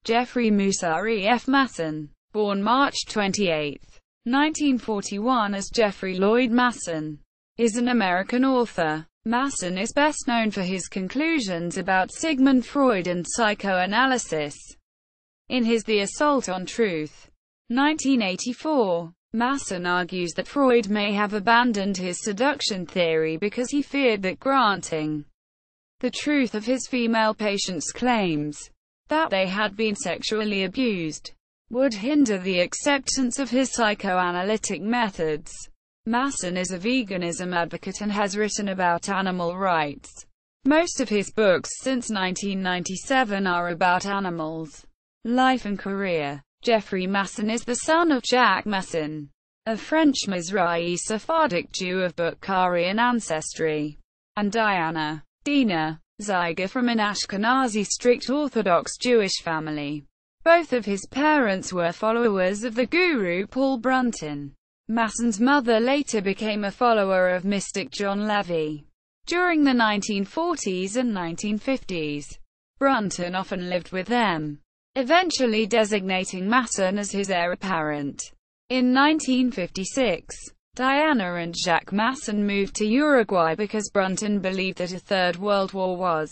Jeffrey Moussaieff Masson, born March 28, 1941 as Jeffrey Lloyd Masson, is an American author. Masson is best known for his conclusions about Sigmund Freud and psychoanalysis. In his The Assault on Truth, 1984, Masson argues that Freud may have abandoned his seduction theory because he feared that granting the truth of his female patients' claims that they had been sexually abused would hinder the acceptance of his psychoanalytic methods. Masson is a veganism advocate and has written about animal rights. Most of his books since 1997 are about animals' life and career. Jeffrey Masson is the son of Jacques Masson, a French Mizrahi Sephardic Jew of Bukharian ancestry, and Diana Dina Zeiger from an Ashkenazi strict Orthodox Jewish family. Both of his parents were followers of the guru Paul Brunton. Masson's mother later became a follower of mystic John Levy. During the 1940s and 1950s, Brunton often lived with them, eventually designating Masson as his heir apparent. In 1956, Diana and Jacques Masson moved to Uruguay because Brunton believed that a Third World War was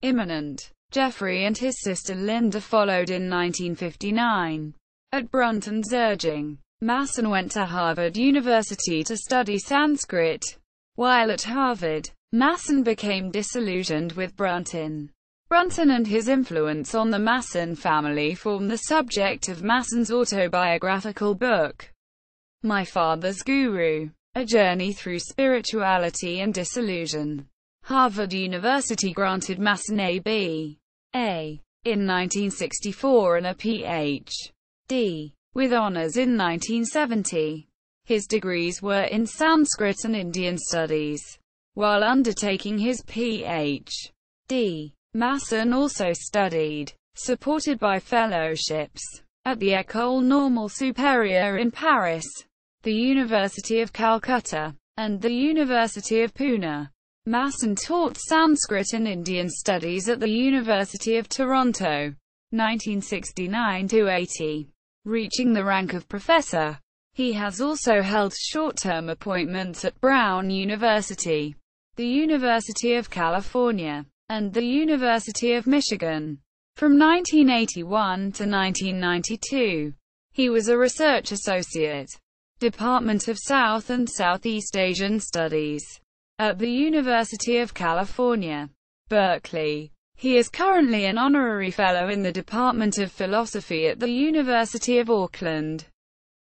imminent. Jeffrey and his sister Linda followed in 1959. At Brunton's urging, Masson went to Harvard University to study Sanskrit. While at Harvard, Masson became disillusioned with Brunton. Brunton and his influence on the Masson family form the subject of Masson's autobiographical book, My Father's Guru: A Journey Through Spirituality and Disillusion. Harvard University granted Masson a B.A. in 1964 and a Ph.D. with honors in 1970. His degrees were in Sanskrit and Indian studies. While undertaking his Ph.D., Masson also studied, supported by fellowships, at the École Normale Supérieure in Paris, the University of Calcutta, and the University of Pune. Masson taught Sanskrit and Indian studies at the University of Toronto, 1969–80, reaching the rank of professor. He has also held short-term appointments at Brown University, the University of California, and the University of Michigan. From 1981 to 1992, he was a research associate, Department of South and Southeast Asian Studies, at the University of California, Berkeley. He is currently an honorary fellow in the Department of Philosophy at the University of Auckland,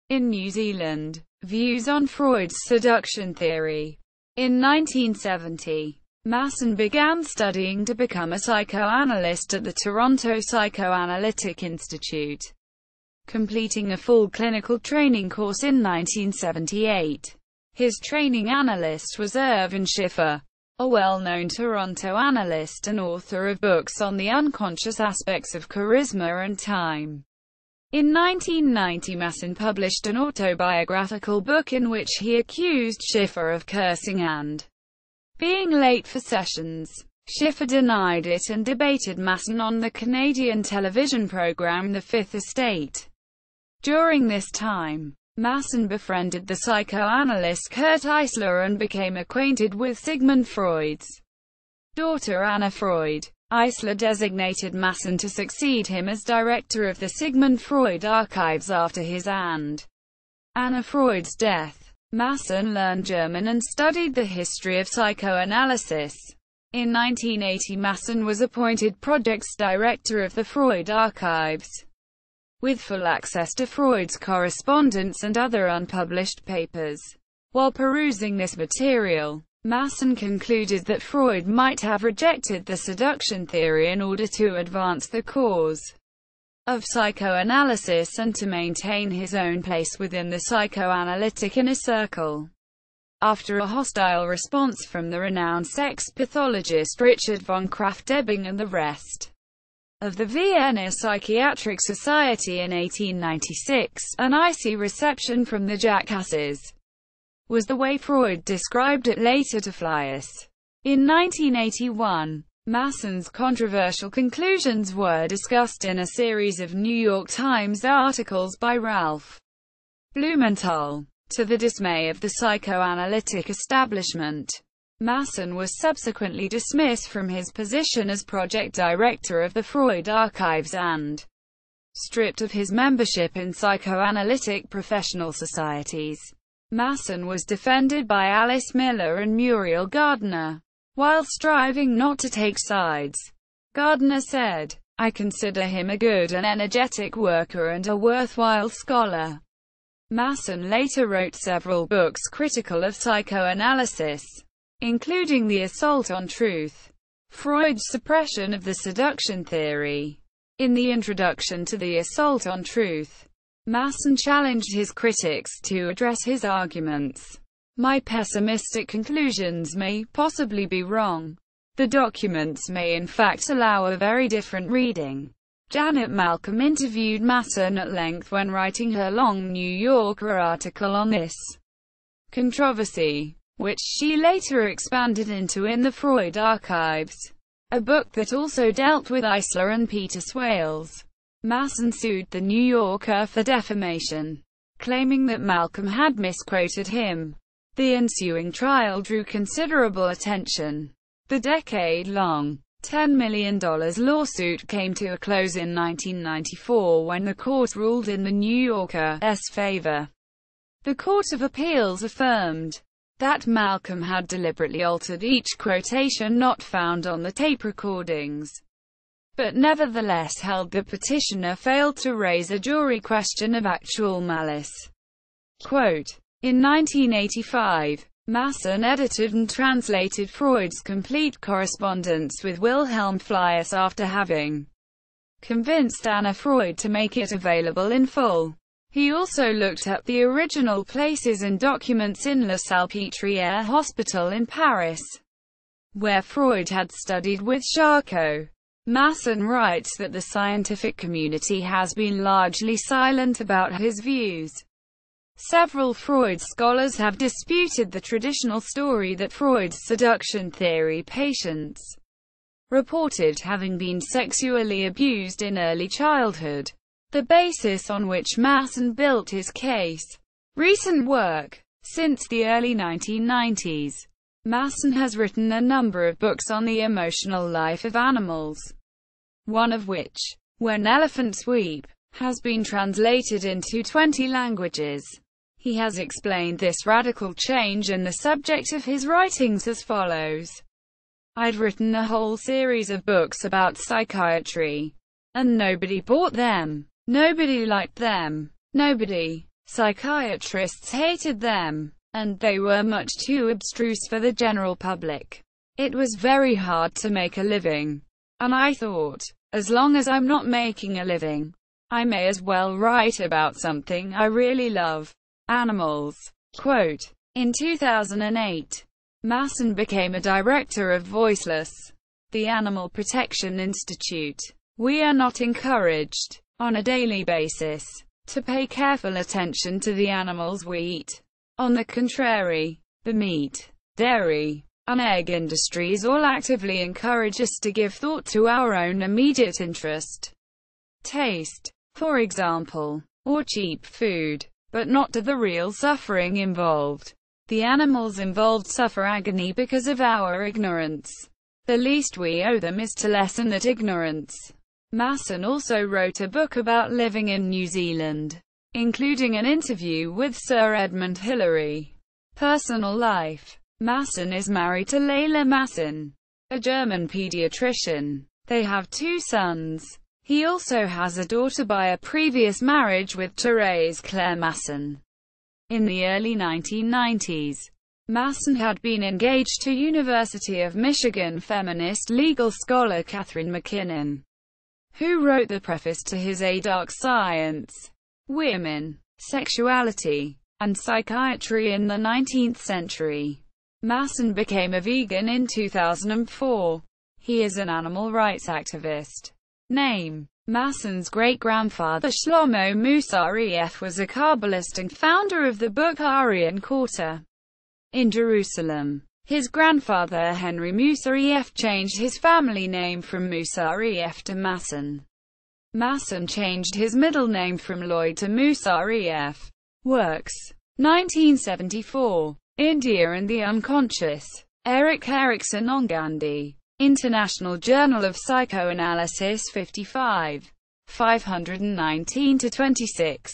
in New Zealand. Views on Freud's seduction theory. In 1970, Masson began studying to become a psychoanalyst at the Toronto Psychoanalytic Institute, completing a full clinical training course in 1978. His training analyst was Irvin Schiffer, a well-known Toronto analyst and author of books on the unconscious aspects of charisma and time. In 1990, Masson published an autobiographical book in which he accused Schiffer of cursing and being late for sessions. Schiffer denied it and debated Masson on the Canadian television program The Fifth Estate. During this time, Masson befriended the psychoanalyst Kurt Eisler and became acquainted with Sigmund Freud's daughter Anna Freud. Eisler designated Masson to succeed him as director of the Sigmund Freud archives after his and Anna Freud's death. Masson learned German and studied the history of psychoanalysis. In 1980, Masson was appointed projects director of the Freud archives, with full access to Freud's correspondence and other unpublished papers. While perusing this material, Masson concluded that Freud might have rejected the seduction theory in order to advance the cause of psychoanalysis and to maintain his own place within the psychoanalytic inner circle. After a hostile response from the renowned sex pathologist Richard von Krafft-Ebing and the rest of the Vienna Psychiatric Society in 1896, an icy reception from the jackasses was the way Freud described it later to Fliess. In 1981, Masson's controversial conclusions were discussed in a series of New York Times articles by Ralph Blumenthal. To the dismay of the psychoanalytic establishment, Masson was subsequently dismissed from his position as project director of the Freud Archives and stripped of his membership in psychoanalytic professional societies. Masson was defended by Alice Miller and Muriel Gardner, while striving not to take sides. Gardner said, "I consider him a good and energetic worker and a worthwhile scholar." Masson later wrote several books critical of psychoanalysis, including The Assault on Truth, Freud's suppression of the seduction theory. In the introduction to The Assault on Truth, Masson challenged his critics to address his arguments. "My pessimistic conclusions may possibly be wrong. The documents may in fact allow a very different reading." Janet Malcolm interviewed Masson at length when writing her long New Yorker article on this controversy, which she later expanded into In the Freud Archives, a book that also dealt with Eisler and Peter Swales. Masson sued The New Yorker for defamation, claiming that Malcolm had misquoted him. The ensuing trial drew considerable attention. The decade-long, $10 million lawsuit came to a close in 1994 when the court ruled in The New Yorker's favor. The Court of Appeals affirmed that Malcolm had deliberately altered each quotation not found on the tape recordings, but nevertheless held the petitioner failed to raise a jury question of actual malice. Quote, in 1985, Masson edited and translated Freud's complete correspondence with Wilhelm Fliess after having convinced Anna Freud to make it available in full. He also looked up the original places and documents in La Salpêtrière Hospital in Paris, where Freud had studied with Charcot. Masson writes that the scientific community has been largely silent about his views. Several Freud scholars have disputed the traditional story that Freud's seduction theory patients reported having been sexually abused in early childhood, the basis on which Masson built his case. Recent work. Since the early 1990s, Masson has written a number of books on the emotional life of animals, one of which, When Elephants Weep, has been translated into 20 languages. He has explained this radical change in the subject of his writings as follows. "I'd written a whole series of books about psychiatry, and nobody bought them. Nobody liked them. Nobody. Psychiatrists hated them, and they were much too abstruse for the general public. It was very hard to make a living. And I thought, as long as I'm not making a living, I may as well write about something I really love. Animals." Quote, in 2008, Masson became a director of Voiceless, the Animal Protection Institute. "We are not encouraged, on a daily basis, to pay careful attention to the animals we eat. On the contrary, the meat, dairy, and egg industries all actively encourage us to give thought to our own immediate interest, taste, for example, or cheap food, but not to the real suffering involved. The animals involved suffer agony because of our ignorance. The least we owe them is to lessen that ignorance." Masson also wrote a book about living in New Zealand, including an interview with Sir Edmund Hillary. Personal life. Masson is married to Leila Masson, a German pediatrician. They have 2 sons. He also has a daughter by a previous marriage with Thérèse Claire Masson. In the early 1990s, Masson had been engaged to University of Michigan feminist legal scholar Catherine McKinnon, who wrote the preface to his A Dark Science: Women, Sexuality, and Psychiatry in the 19th Century. Masson became a vegan in 2004. He is an animal rights activist. Name. Masson's great-grandfather Shlomo Moussaieff was a Kabbalist and founder of the book Aryan Quarter in Jerusalem. His grandfather Henry Moussaieff changed his family name from Moussaieff to Masson. Masson changed his middle name from Lloyd to Moussaieff. Works. 1974. India and the Unconscious. Erik Erikson on Gandhi. International Journal of Psychoanalysis 55. 519-26.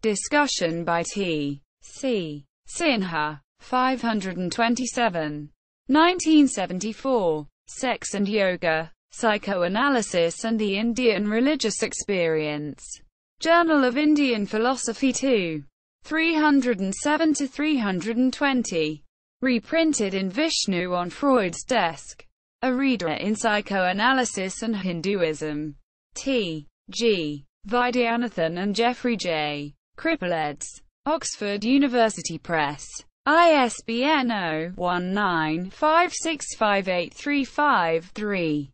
Discussion by T. C. Sinha. 527. 1974. Sex and Yoga. Psychoanalysis and the Indian Religious Experience. Journal of Indian Philosophy 2. 307-320. Reprinted in Vishnu on Freud's desk. A reader in Psychoanalysis and Hinduism. T. G. Vaidyanathan and Jeffrey J. Crippleds. Oxford University Press. ISBN 0-19-565835-3.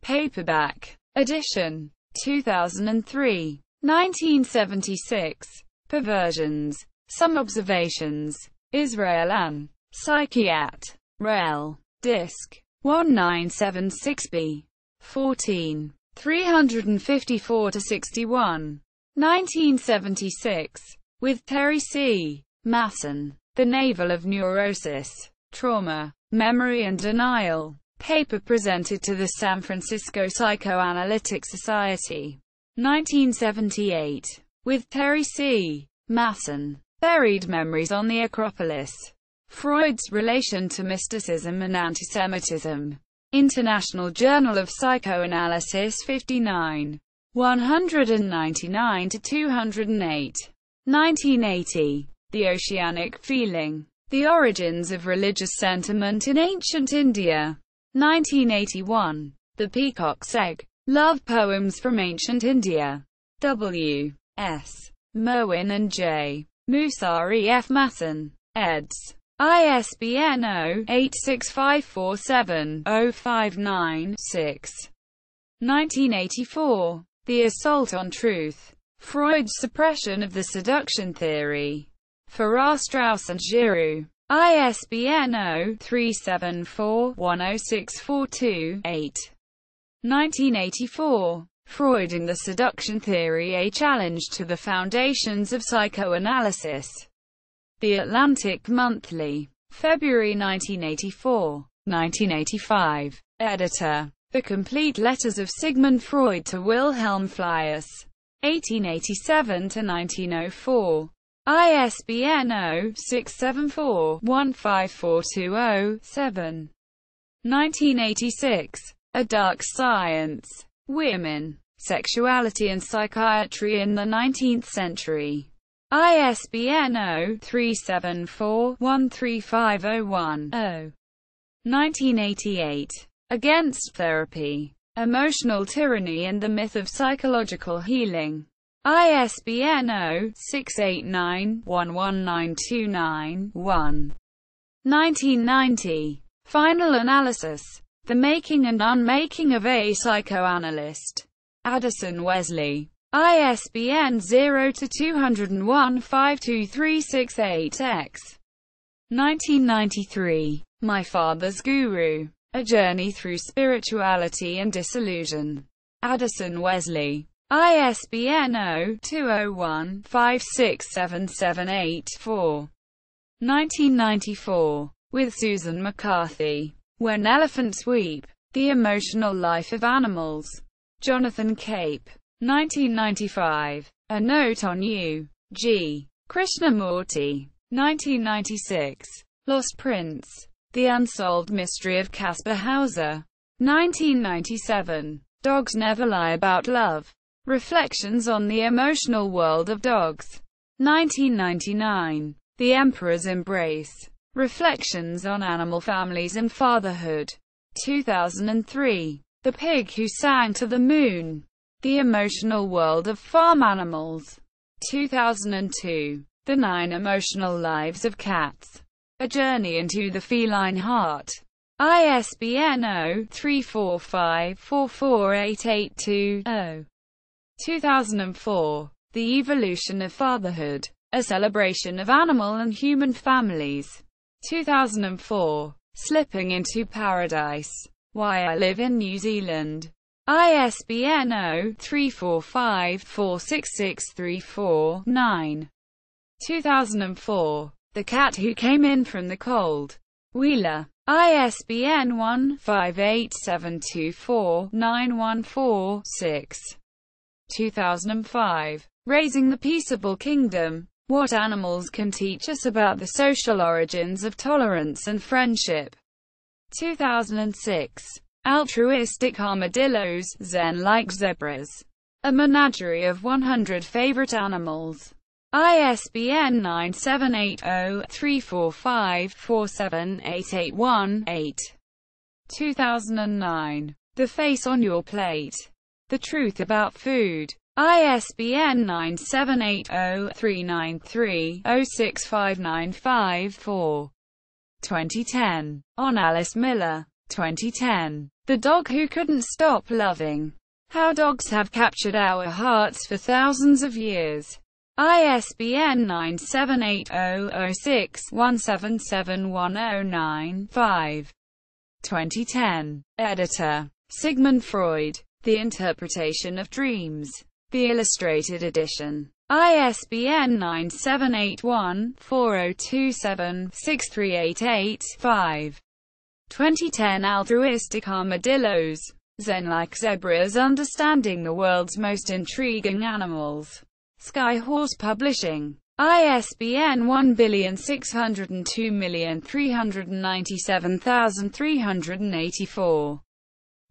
Paperback. Edition. 2003. 1976. Perversions. Some Observations. Israel An. Psychiat. Rel. Disc. 1976b. 14. 354-61. 1976. With Terry C. Masson. The Navel of Neurosis. Trauma, Memory and Denial. Paper presented to the San Francisco Psychoanalytic Society. 1978. With Terry C. Masson. Buried Memories on the Acropolis. Freud's Relation to Mysticism and Antisemitism. International Journal of Psychoanalysis 59. 199-208. 1980. The Oceanic Feeling. The Origins of Religious Sentiment in Ancient India. 1981. The Peacock's Egg. Love Poems from Ancient India. W. S. Merwin and J. Moussaieff Masson. eds. ISBN 0-86547-059-6. 1984. The Assault on Truth. Freud's Suppression of the Seduction Theory. Farrar, Straus and Giroux. ISBN 0-374-10642-8. 1984. Freud and the Seduction Theory, A Challenge to the Foundations of Psychoanalysis. The Atlantic Monthly. February 1984. 1985. Editor. The Complete Letters of Sigmund Freud to Wilhelm Fliess. 1887-1904. ISBN 0-674-15420-7. 1986. A Dark Science. Women, Sexuality and Psychiatry in the 19th Century. ISBN 0-374-13501-0. 1988. Against Therapy. Emotional Tyranny and the Myth of Psychological Healing. ISBN 0-689-11929-1. 1990. Final Analysis. The Making and Unmaking of a Psychoanalyst. Addison Wesley. ISBN 0-201-52368-X. 1993. My Father's Guru. A Journey Through Spirituality and Disillusion. Addison Wesley. ISBN 0-201-56778-4. 1994. With Susan McCarthy. When Elephants Weep. The Emotional Life of Animals. Jonathan Cape. 1995. A Note on You. G. Krishnamurti. 1996. Lost Prince. The Unsolved Mystery of Caspar Hauser. 1997. Dogs Never Lie About Love. Reflections on the Emotional World of Dogs. 1999. The Emperor's Embrace. Reflections on Animal Families and Fatherhood. 2003. The Pig Who Sang to the Moon. The Emotional World of Farm Animals. 2002. The 9 Emotional Lives of Cats. A Journey into the Feline Heart. ISBN 0-345-44882-0. 2004. The Evolution of Fatherhood. A Celebration of Animal and Human Families. 2004. Slipping into Paradise. Why I Live in New Zealand. ISBN 0-345-46634-9. 2004. The Cat Who Came In From the Cold. Wheeler. ISBN 1-58724-914-6. 2005. Raising the Peaceable Kingdom. What Animals Can Teach Us About the Social Origins of Tolerance and Friendship. 2006. Altruistic Armadillos, Zen-like Zebras. A Menagerie of 100 Favorite Animals. ISBN 978-0-345-47881-8. 2009. The Face on Your Plate. The Truth About Food. ISBN 978-0-393-06595-4. 2010. On Alice Miller. 2010. The Dog Who Couldn't Stop Loving. How Dogs Have Captured Our Hearts for Thousands of Years. ISBN 978-0-06-177109-5. 2010. Editor. Sigmund Freud. The Interpretation of Dreams. The Illustrated Edition. ISBN 978-1-4027-6388-5. 2010. Altruistic Armadillos. Zen-like Zebras Understanding the World's Most Intriguing Animals. Skyhorse Publishing. ISBN 1602397,384.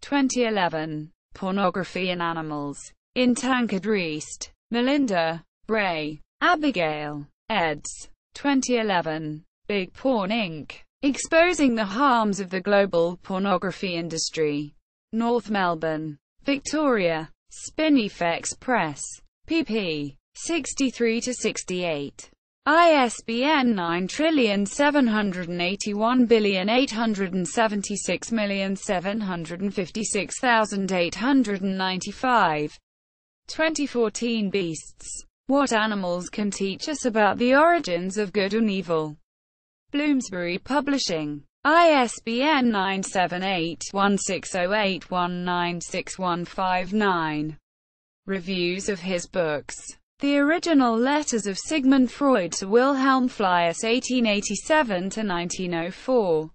2011. Pornography in Animals. In Tankard Reist. Melinda. Bray. Abigail. eds. 2011. Big Porn Inc. Exposing the Harms of the Global Pornography Industry. North Melbourne. Victoria. Spinifex Press. pp. 63-68. ISBN 9781876756895. 2014. Beasts. What Animals Can Teach Us About the Origins of Good and Evil. Bloomsbury Publishing. ISBN 978-1608-196159. Reviews of his books. The Original Letters of Sigmund Freud to Wilhelm Fliess 1887–1904.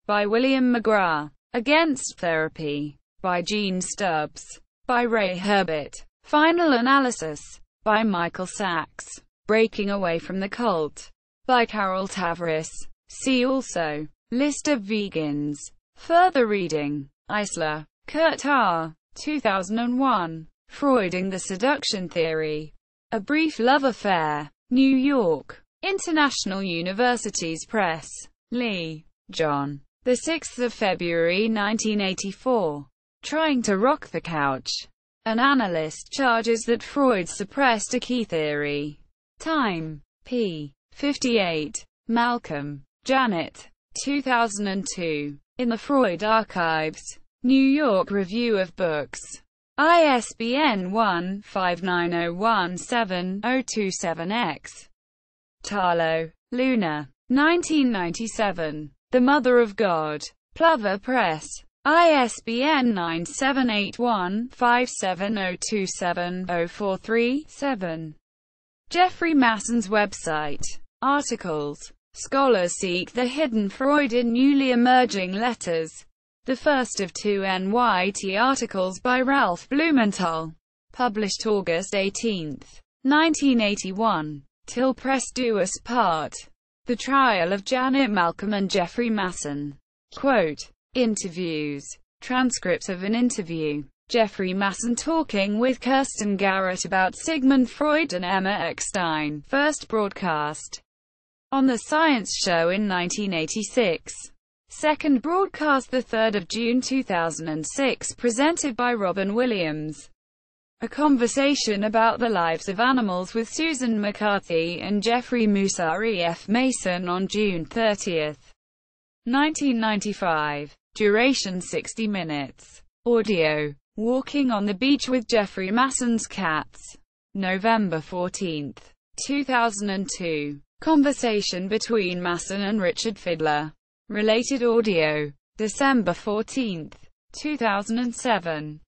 By William McGrath. Against Therapy. By Gene Stubbs. By Ray Herbert. Final Analysis. By Michael Sachs. Breaking Away from the Cult. By Carol Tavares. See also. List of vegans. Further reading. Eisler. Kurt R. 2001. Freuding the Seduction Theory. A Brief Love Affair. New York. International Universities Press. Lee, John. 6 February 1984. Trying to Rock the Couch. An analyst charges that Freud suppressed a key theory. Time. p. 58. Malcolm, Janet. 2002. In the Freud Archives. New York Review of Books. ISBN 1-59017-027-X. Tarlow, Luna. 1997. The Mother of God. Plover Press. ISBN 978-1-57027-043-7. Jeffrey Masson's website. Articles. Scholars seek the hidden Freud in newly emerging letters. The first of two NYT articles by Ralph Blumenthal. Published August 18, 1981. Till Press Do Us Part. The Trial of Janet Malcolm and Jeffrey Masson. Quote. Interviews. Transcript of an interview. Jeffrey Masson talking with Kirsten Garrett about Sigmund Freud and Emma Eckstein. First broadcast on The Science Show in 1986. Second broadcast 3 June 2006, presented by Robin Williams. A conversation about the lives of animals with Susan McCarthy and Jeffrey Moussaieff Masson on June 30, 1995. Duration 60 minutes. Audio. Walking on the Beach with Jeffrey Masson's Cats. November 14, 2002. Conversation between Masson and Richard Fidler. Related audio. December 14, 2007.